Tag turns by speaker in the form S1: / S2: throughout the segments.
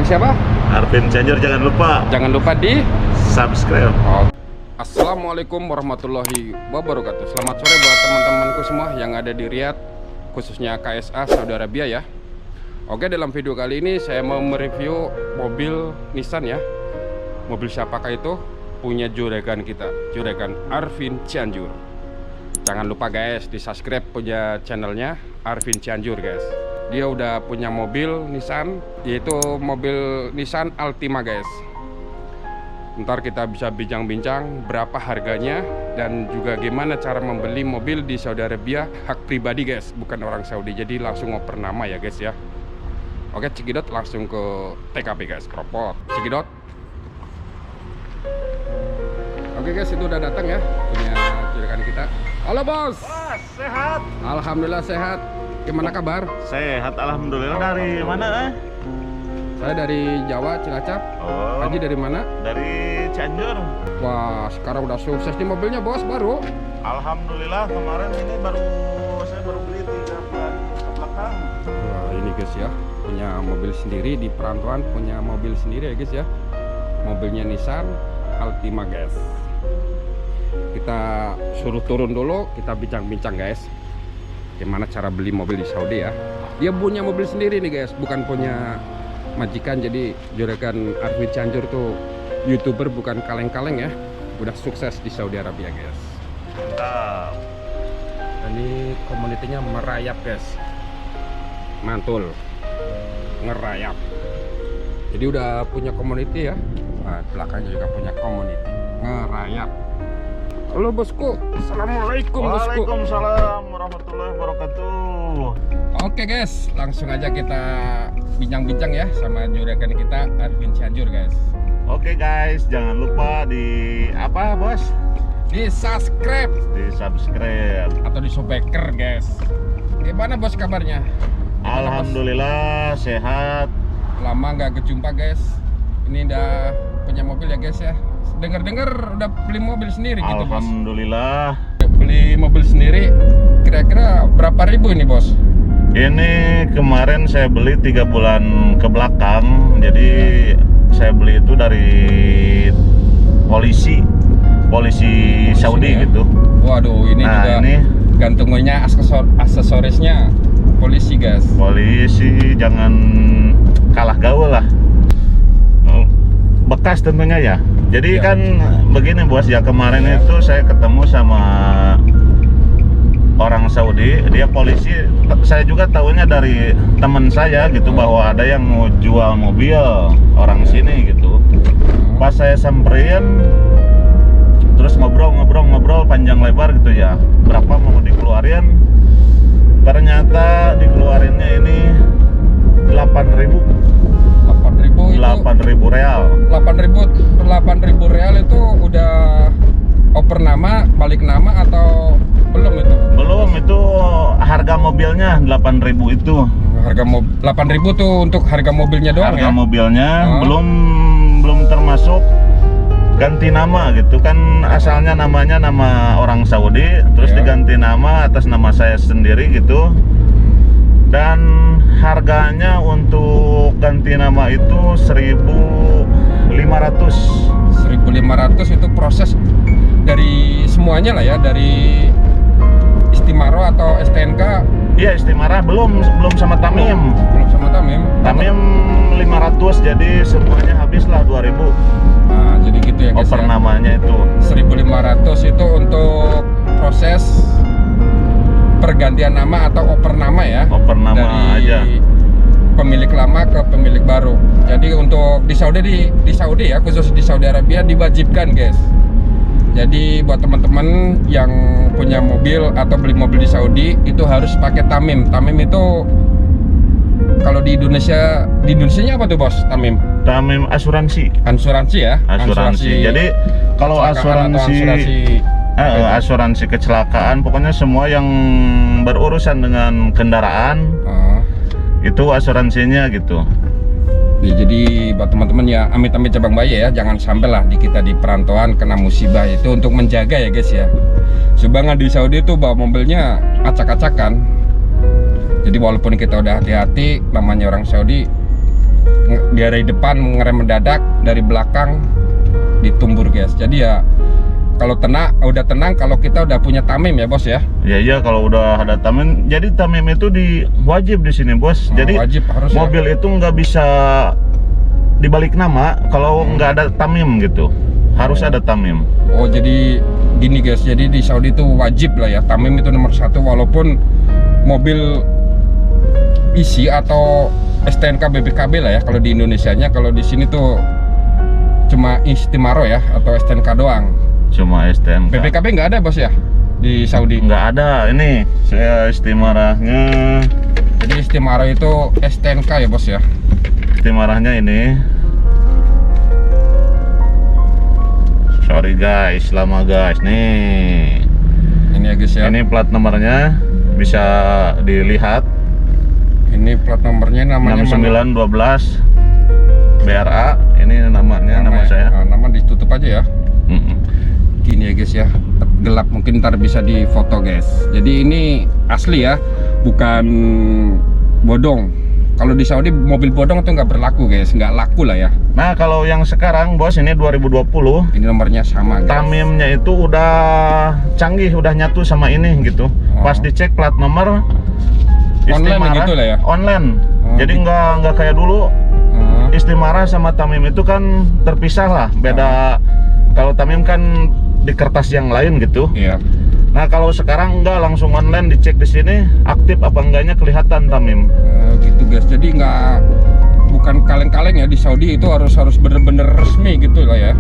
S1: Kang siapa?
S2: Arvin Cianjur, jangan lupa
S1: di
S2: subscribe.
S1: Assalamualaikum warahmatullahi wabarakatuh. Selamat sore buat teman-temanku semua yang ada di Riyadh, khususnya KSA Saudi Arabia ya. Oke, dalam video kali ini saya mau mereview mobil Nissan ya. Mobil siapakah itu? Punya juragan kita, juragan Arvin Cianjur. Jangan lupa guys, di subscribe punya channelnya Arvin Cianjur guys. Dia udah punya mobil Nissan, yaitu mobil Nissan Altima guys. Ntar kita bisa bincang-bincang berapa harganya dan juga gimana cara membeli mobil di Saudi Arabia hak pribadi guys, bukan orang Saudi. Jadi langsung ngoper nama ya guys ya. Oke, cekidot langsung ke TKP guys, kropot cekidot. Oke guys, itu udah datang ya punya juragan kita. Halo bos.
S2: Bos, sehat?
S1: Alhamdulillah sehat. Gimana kabar?
S2: Sehat, alhamdulillah. Dari mana?
S1: Saya dari Jawa, Cilacap.
S2: Oh,
S1: Haji dari mana?
S2: dari Cianjur.
S1: Wah, sekarang udah sukses nih mobilnya bos, baru.
S2: Alhamdulillah, kemarin ini saya baru beli 3 bulan ke belakang.
S1: Wah, ini guys ya, punya mobil sendiri di perantauan, punya mobil sendiri ya guys ya. Mobilnya Nissan Altima guys. Kita suruh turun dulu, kita bincang-bincang guys. Gimana cara beli mobil di Saudi ya. Dia punya mobil sendiri nih guys, bukan punya majikan. Jadi juragan Arvin Cianjur tuh YouTuber bukan kaleng-kaleng ya. Udah sukses di Saudi Arabia guys.
S2: Mantap.
S1: Ini komunitinya merayap guys, mantul ngerayap. Jadi udah punya community ya. Nah, belakangnya juga punya community ngerayap. Halo bosku, assalamualaikum bosku.
S2: Waalaikumsalam warahmatullahi wabarakatuh.
S1: Oke guys, langsung aja kita bincang-bincang ya sama juragan kita Arvin Cianjur guys.
S2: Oke guys, jangan lupa di apa bos?
S1: Di subscribe
S2: Di subscribe.
S1: atau di sobeker guys. Gimana bos kabarnya? Gimana,
S2: Alhamdulillah sehat.
S1: bos? Lama nggak kejumpa guys. Ini udah punya mobil ya guys ya. Dengar-dengar udah beli mobil sendiri gitu bos.
S2: Alhamdulillah.
S1: Beli mobil sendiri kira-kira berapa ribu ini bos?
S2: Ini kemarin saya beli 3 bulan ke belakang. Jadi saya beli itu dari polisi Saudi
S1: ya?
S2: gitu.
S1: Waduh, ini
S2: Nah,
S1: juga
S2: ini
S1: gantungannya aksesorisnya polisi guys.
S2: polisi, jangan kalah gaul lah. Bekas tentunya ya. Jadi
S1: Ya.
S2: kan begini bos ya, kemarin itu saya ketemu sama orang Saudi, dia polisi. Saya juga tahunya dari teman saya gitu, bahwa ada yang mau jual mobil orang sini gitu. Pas saya samperin, terus ngobrol panjang lebar gitu ya, berapa mau dikeluarin. Ternyata dikeluarinnya ini 8.000 real.
S1: 8.000 real itu udah oper nama, balik nama atau belum itu?
S2: Belum, itu harga mobilnya 8.000 itu.
S1: Harga 8.000 tuh untuk harga mobilnya doang
S2: Harga
S1: ya?
S2: mobilnya
S1: Oh.
S2: belum termasuk ganti nama gitu kan. Asalnya namanya nama orang Saudi, terus
S1: Ya.
S2: diganti nama atas nama saya sendiri gitu. Dan harganya untuk ganti nama itu 1.500.
S1: 1.500 itu proses dari semuanya lah ya, dari Istimaro atau STNK.
S2: Iya, istimarah belum sama Tamim.
S1: Belum sama Tamim.
S2: Tamim 500, jadi semuanya habislah 2.000.
S1: Nah, jadi gitu ya guys
S2: Oper
S1: ya.
S2: namanya itu.
S1: 1.500 itu untuk proses pergantian nama atau oper nama ya.
S2: Oper nama
S1: dari
S2: aja.
S1: pemilik lama ke pemilik baru. Jadi untuk di Saudi ya, khusus di Saudi Arabia diwajibkan guys. Jadi buat teman-teman yang punya mobil atau beli mobil di Saudi itu harus pakai Tamim. Tamim itu kalau di Indonesianya apa tuh bos? Tamim?
S2: Tamim asuransi.
S1: Asuransi ya.
S2: Asuransi. Jadi kalau
S1: kecelakaan atau
S2: asuransi kecelakaan, pokoknya semua yang berurusan dengan kendaraan itu asuransinya gitu.
S1: Ya, jadi buat teman-teman ya, amit-amit cabang bayi ya, jangan sampai lah kita di perantauan kena musibah. Itu untuk menjaga ya guys ya. Sebangan di Saudi itu bawa mobilnya acak-acakan. Jadi walaupun kita udah hati-hati, namanya orang Saudi dari depan ngerem mendadak, dari belakang ditumbur guys. Jadi ya kalau udah tenang kalau kita udah punya tamim ya bos ya.
S2: Iya kalau udah ada tamim. Jadi tamim itu wajib di sini bos. Jadi
S1: wajib, harus
S2: mobil
S1: ya.
S2: itu nggak bisa dibalik nama kalau nggak ada tamim gitu. Harus ada tamim.
S1: Oh jadi gini guys, jadi di Saudi itu wajib lah ya, tamim itu nomor 1 walaupun mobil isi atau STNK BPKB lah ya kalau di Indonesianya. Kalau di sini tuh cuma istimaro ya atau STNK doang.
S2: Cuma STNK.
S1: BPKB nggak ada bos ya di Saudi?
S2: Nggak ada. Ini saya istimarahnya.
S1: Jadi istimaro itu STNK ya bos ya.
S2: Istimarahnya ini. Sorry guys, lama guys nih.
S1: Ini ya guys ya.
S2: Ini plat nomornya bisa dilihat.
S1: Ini plat nomornya namanya
S2: 6912 BRA. Ini namanya nama saya.
S1: Nama ditutup aja ya.
S2: Mm-mm.
S1: Gini ya guys ya, gelap mungkin ntar bisa difoto guys. Jadi ini asli ya, bukan bodong. Kalau di Saudi mobil bodong itu nggak berlaku guys, nggak laku lah ya.
S2: Nah kalau yang sekarang bos ini 2020.
S1: Ini nomornya sama guys.
S2: Tamimnya itu udah canggih, udah nyatu sama ini gitu. Pas dicek plat nomor
S1: online gitu lah ya.
S2: Online. Jadi nggak kayak dulu. Istimara sama tamim itu kan terpisah lah. Beda. Kalau tamim kan di kertas yang lain gitu.
S1: Iya.
S2: Nah kalau sekarang enggak, langsung online dicek di sini aktif apa enggaknya kelihatan tamim.
S1: Gitu guys. Jadi bukan kaleng-kaleng ya di Saudi, itu harus bener-bener resmi gitu lah ya.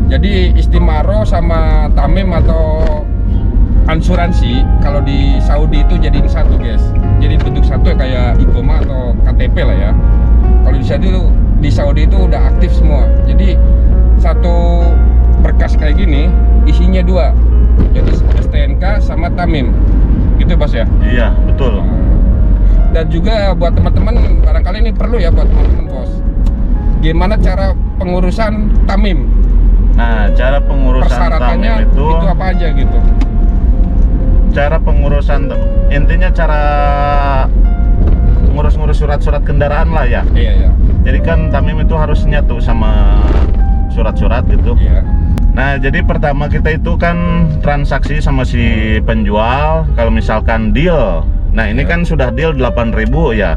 S1: Jadi istimaro sama tamim atau ansuransi kalau di Saudi itu jadiin satu guys. Jadi bentuk satu ya, kayak Igoma atau KTP lah ya. Kalau di Saudi itu udah aktif semua. Jadi satu berkas kayak gini isinya 2. Jadi STNK sama tamim. Gitu bos ya?
S2: Iya, betul.
S1: Dan juga buat teman-teman, barangkali ini perlu ya buat teman-teman bos. Gimana cara pengurusan tamim?
S2: Nah, cara pengurusan
S1: persyaratannya
S2: tamim itu
S1: apa aja gitu?
S2: Cara pengurusan, intinya cara ngurus-ngurus surat-surat kendaraan lah ya.
S1: Iya.
S2: Jadi kan tamim itu harus nyatu sama surat-surat gitu.
S1: Iya.
S2: Nah, jadi pertama kita itu kan transaksi sama si penjual. Kalau misalkan deal, nah ini kan sudah deal 8.000 ya.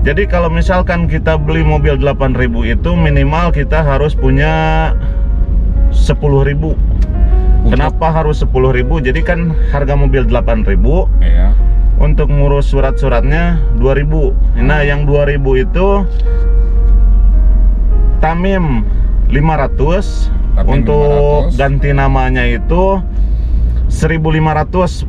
S2: Jadi kalau misalkan kita beli mobil 8.000 itu minimal kita harus punya 10.000. Kenapa harus 10.000? Jadi kan harga mobil 8.000.
S1: Iya.
S2: Untuk ngurus surat-suratnya 2.000. Nah, yang 2.000 itu tamim 500. Untuk 500. Ganti namanya itu 1.500.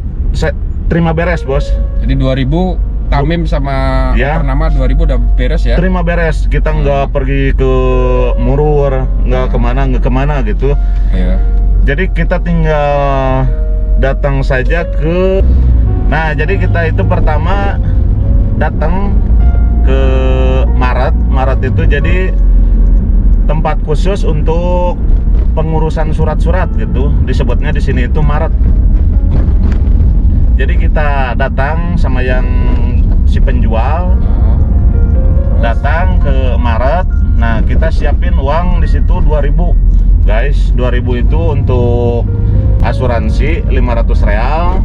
S2: Terima beres bos.
S1: Jadi 2.000 tamim sama
S2: ya.
S1: nama 2.000 udah beres ya?
S2: Terima beres. Kita nggak pergi ke Murur, nggak kemana gitu.
S1: Iya.
S2: Jadi kita tinggal datang saja ke. Nah, jadi kita itu pertama datang ke Marat itu jadi tempat khusus untuk pengurusan surat-surat gitu. Disebutnya di sini itu Marat. Jadi kita datang sama yang si penjual, datang ke Marat. Nah, kita siapin uang di situ 2.000. Guys, 2.000 itu untuk asuransi 500 real.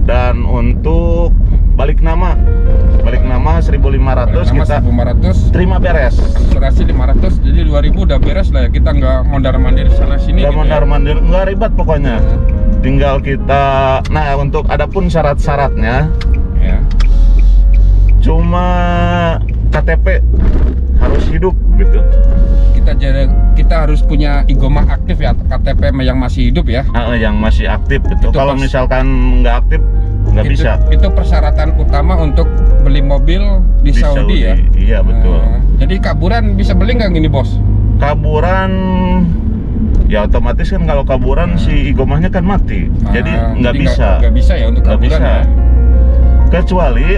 S2: Dan untuk balik nama 1.500 kita
S1: 1.500
S2: terima beres.
S1: Asuransi 500, jadi 2.000 udah beres lah ya. Kita nggak mondar-mandir sana sini.
S2: Nggak
S1: gitu
S2: mondar-mandir, nggak ribet pokoknya. Tinggal kita. Nah, untuk adapun syarat-syaratnya
S1: ya.
S2: Cuma KTP harus hidup gitu.
S1: Kita harus punya Igoma aktif ya, KTP yang masih hidup ya.
S2: Yang masih aktif gitu. Kalau
S1: pas,
S2: misalkan nggak aktif nggak bisa.
S1: Itu persyaratan utama untuk beli mobil di Saudi ya.
S2: Iya betul.
S1: Jadi kaburan bisa beli nggak gini bos?
S2: Kaburan ya otomatis kan, kalau kaburan si Igomahnya kan mati. Jadi nggak bisa.
S1: Nggak bisa ya untuk kaburan ya.
S2: Kecuali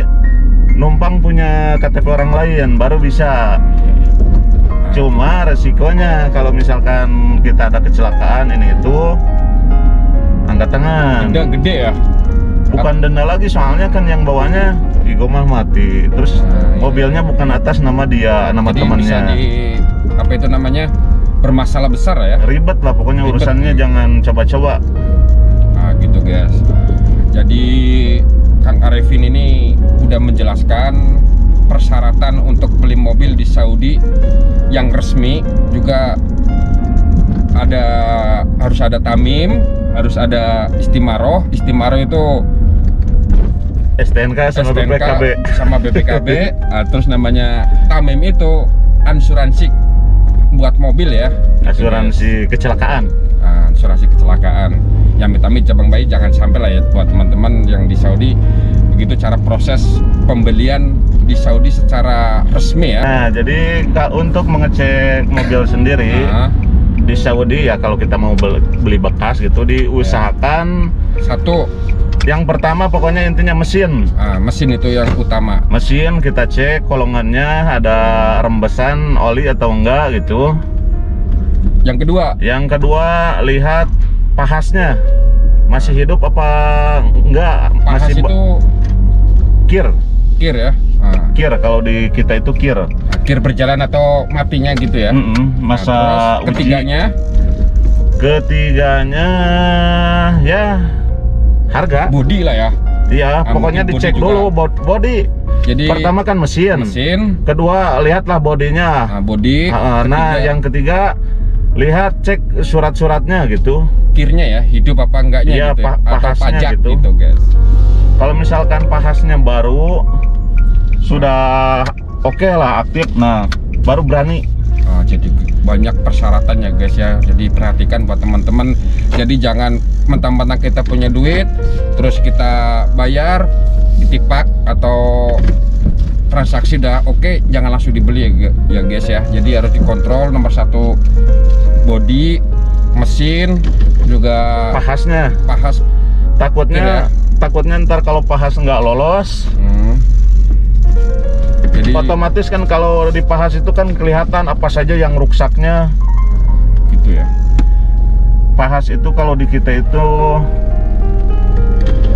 S2: numpang punya KTP orang lain baru bisa. Cuma resikonya kalau misalkan kita ada kecelakaan ini itu angkat tangan.
S1: Denda gede ya?
S2: Bukan denda lagi, soalnya kan yang bawanya Igomah mati. Terus
S1: Iya.
S2: mobilnya bukan atas nama dia, nama
S1: Jadi bisa
S2: temannya.
S1: apa itu namanya, bermasalah besar ya.
S2: Ribet lah pokoknya
S1: Ribet.
S2: urusannya, jangan coba-coba.
S1: Nah gitu guys. Jadi Kang Arifin ini udah menjelaskan persyaratan untuk beli mobil di Saudi yang resmi. Juga harus ada tamim, harus ada istimaroh. Istimaroh itu
S2: STNK sama
S1: STNK
S2: BPKB.
S1: sama BPKB. Terus namanya tamim itu asuransi buat mobil ya.
S2: Asuransi kecelakaan.
S1: Asuransi kecelakaan. Yang amit-amit cabang bayi jangan sampai lah ya buat teman-teman yang di Saudi. Begitu cara proses pembelian di Saudi secara resmi ya.
S2: Nah, jadi untuk mengecek mobil sendiri
S1: Nah,
S2: di Saudi ya, kalau kita mau beli bekas gitu, diusahakan
S1: satu,
S2: yang pertama pokoknya intinya mesin.
S1: mesin itu yang utama.
S2: Mesin kita cek kolongannya ada rembesan oli atau enggak gitu.
S1: Yang kedua,
S2: Yang kedua lihat pahasnya masih hidup apa enggak,
S1: pahas
S2: masih
S1: itu
S2: kir.
S1: kir ya.
S2: Kir kalau di kita itu kir.
S1: Kir berjalan atau matinya gitu ya.
S2: Masa
S1: Nah, terus
S2: uji. Ketiganya ya harga.
S1: body lah ya.
S2: Iya, pokoknya
S1: mungkin body
S2: dicek
S1: juga.
S2: dulu body.
S1: Jadi
S2: Pertama kan mesin. Kedua lihatlah bodinya.
S1: body.
S2: Nah, yang ketiga lihat cek surat-suratnya gitu.
S1: kirnya ya, hidup apa enggaknya
S2: Iya,
S1: gitu ya. Atau
S2: pahasnya
S1: pajak
S2: gitu.
S1: gitu guys.
S2: Kalau misalkan pahasnya baru sudah oke lah, aktif, nah baru berani.
S1: Jadi banyak persyaratannya guys ya. Jadi perhatikan buat teman-teman. Jadi jangan mentang-mentang kita punya duit terus kita bayar ditipak atau transaksi udah oke, jangan langsung dibeli ya guys ya. Jadi harus dikontrol. Nomor satu body, mesin, juga
S2: Pahasnya
S1: pahas.
S2: takutnya ntar kalau pahas nggak lolos,
S1: Jadi
S2: otomatis kan kalau di pahas itu kan kelihatan apa saja yang ruksaknya.
S1: gitu ya.
S2: Pahas itu kalau di kita itu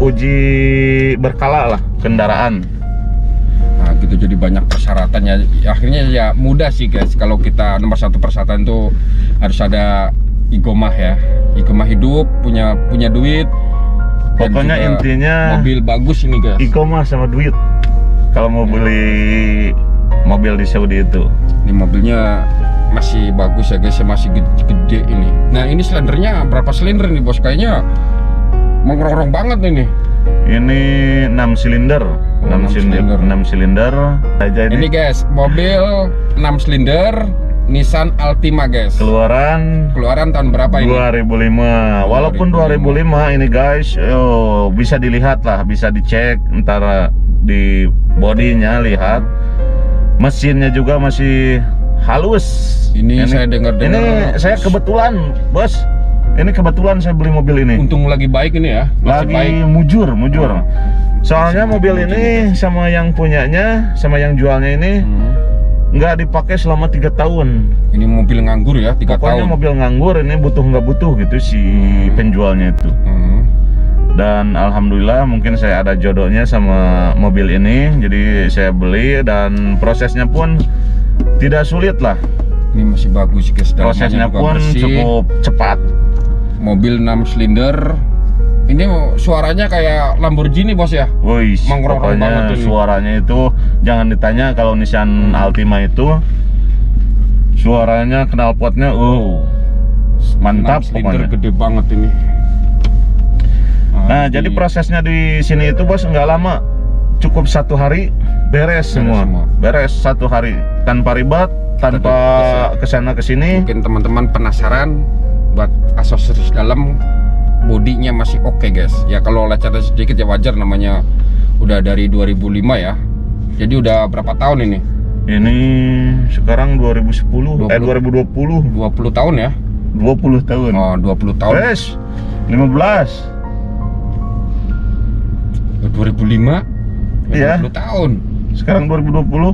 S2: uji berkala lah kendaraan.
S1: Nah gitu, jadi banyak persyaratannya. Akhirnya ya mudah sih guys. Kalau kita nomor satu persyaratan itu harus ada igomah ya. Igomah hidup, punya duit. Dan
S2: Pokoknya
S1: juga
S2: intinya
S1: mobil bagus ini guys.
S2: Igomah sama duit kalau mau beli mobil di Saudi itu.
S1: Ini mobilnya masih bagus ya guys, masih gede ini. Nah ini silindernya berapa silinder nih bos? Kayaknya mengerorong banget ini.
S2: Ini 6 silinder. 6 silinder. 6 silinder. Jadi
S1: Ini guys, mobil 6 silinder Nissan Altima guys.
S2: keluaran
S1: Keluaran tahun berapa ini?
S2: 2005. Walaupun 2005 ini guys, bisa dilihat lah, bisa dicek ntar di bodinya, lihat. Mesinnya juga masih halus.
S1: Ini saya dengar-dengar.
S2: Ini saya kebetulan, Bos. Ini kebetulan saya beli mobil ini.
S1: Untung lagi baik ini ya. Masih
S2: Lagi
S1: baik.
S2: mujur. Soalnya
S1: Masih
S2: mobil
S1: mujur
S2: ini sama yang punyanya, sama yang jualnya ini nggak dipakai selama 3 tahun.
S1: Ini mobil nganggur ya, 3
S2: Pokoknya
S1: tahun.
S2: mobil nganggur, ini butuh nggak butuh gitu si penjualnya itu. Dan alhamdulillah mungkin saya ada jodohnya sama mobil ini, jadi saya beli dan prosesnya pun tidak sulit lah.
S1: Ini masih bagus guys.
S2: Prosesnya
S1: Dalamnya juga
S2: pun
S1: bersih.
S2: cukup cepat.
S1: Mobil 6 silinder. Ini suaranya kayak Lamborghini bos ya.
S2: Woi,
S1: Mengerorong banget
S2: pokoknya
S1: ini.
S2: suaranya itu jangan ditanya. Kalau Nissan Altima itu suaranya knalpotnya mantap
S1: 6 silinder
S2: pokoknya.
S1: gede banget ini.
S2: Nah, jadi prosesnya di sini itu bos nggak lama, cukup 1 hari beres semua. Beres 1 hari tanpa ribet, tanpa kesana kesini.
S1: Mungkin teman-teman penasaran buat aksesoris dalam, bodinya masih oke guys. Ya kalau lecet sedikit ya wajar, namanya udah dari 2005 ya. Jadi udah berapa tahun ini?
S2: Ini sekarang 2010, 2020.
S1: 20 tahun ya?
S2: 20 tahun.
S1: Oh 20 tahun.
S2: Beres 15.
S1: 2005?
S2: Iya.
S1: 20 tahun.
S2: Sekarang 2020.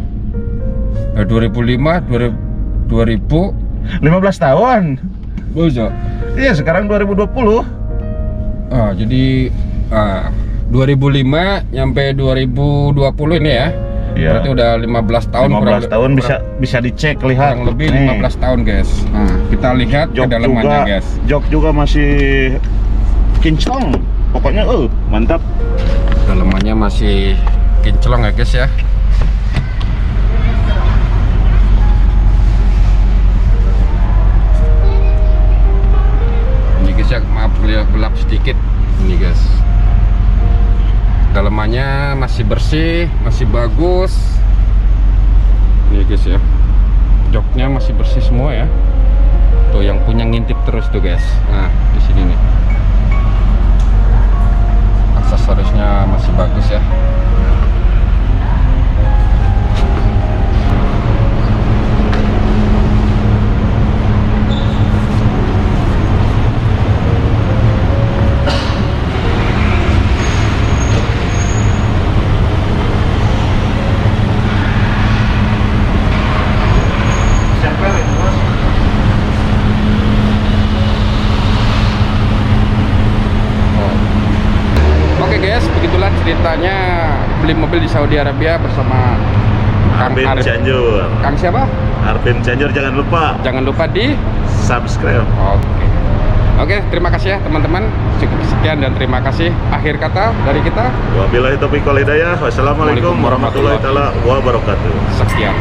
S1: 2005, 2000.
S2: 15 tahun.
S1: Bisa.
S2: Iya, sekarang 2020.
S1: Jadi 2005 nyampe 2020 ini ya.
S2: Iya.
S1: Berarti udah 15 tahun
S2: 15 tahun bisa dicek, lihat.
S1: kurang lebih
S2: Nih.
S1: 15 tahun guys. Nah, kita lihat
S2: Jok
S1: kedalamannya
S2: juga,
S1: guys.
S2: jok juga masih kinclong. Pokoknya mantap.
S1: Dalamannya masih kinclong ya guys ya. Ini guys ya, maaf gelap sedikit ini guys. Dalamannya masih bersih, masih bagus. Ini guys ya, joknya masih bersih semua ya. Tuh yang punya ngintip terus tuh guys. Nah di sini nih, aksesorisnya masih bagus ya. Oke guys, begitulah ceritanya beli mobil di Saudi Arabia bersama Kang
S2: Arvin
S1: Arif.
S2: Cianjur.
S1: Kang siapa?
S2: Arvin Cianjur, jangan lupa
S1: Jangan lupa di
S2: subscribe.
S1: Oke, terima kasih ya teman-teman. Cukup sekian dan terima kasih. Akhir kata dari kita,
S2: Wabillahi taufiq wal hidayah. Wassalamualaikum warahmatullahi wabarakatuh.
S1: sekian.